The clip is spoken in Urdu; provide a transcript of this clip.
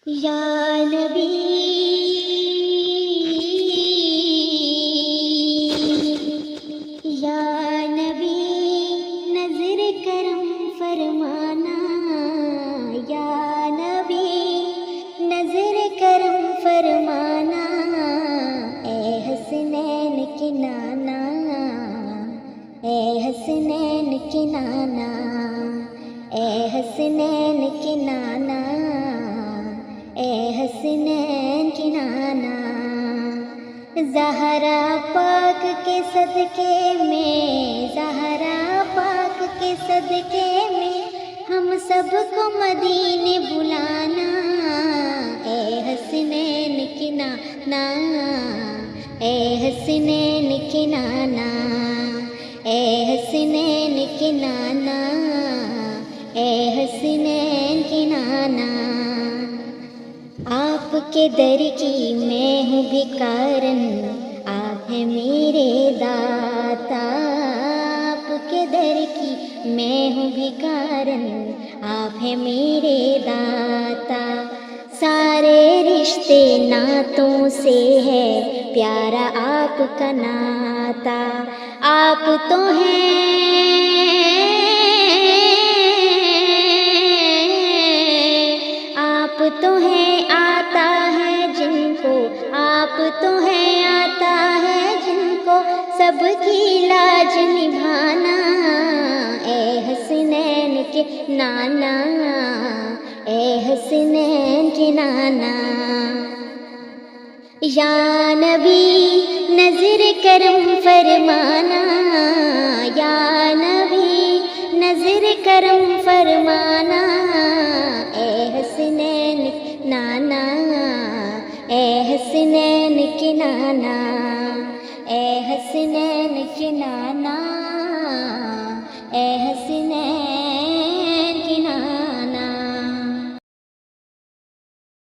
یا نبی یا نبی نظر کرم فرمانا، یا نبی نظر کرم فرمانا، اے حسنین کے نانا، اے حسنین کے نانا، اے حسنین کے نانا، اے حسنین کی نانا۔ زہرا پاک کے صدقے میں، زہرا پاک کے صدقے میں ہم سب کو مدینے بلانا، اے حسنین کی نانا، اے حسنین کی نانا، اے حسنین کی نانا، اے حسنین کی نانا۔ آپ کے در کی میں ہوں بھکارن، آپ ہیں میرے داتا، آپ کے در کی میں ہوں بھکارن، آپ ہیں میرے داتا۔ سارے رشتے ناتوں سے ہے پیارا آپ کا ناتا، آپ تو ہیں آپ تو ہیں آتا ہے جن کو، آپ تو ہیں آتا ہے جن کو سب کی لاج نبھانا، اے حسنین کے نانا، اے حسنین کے نانا۔ یا نبی نظر کرم فرمانا، یا نبی نظر کرم فرمانا، اے حسنین نانا، اے حسنین کے نانا، اے حسنین کے نانا۔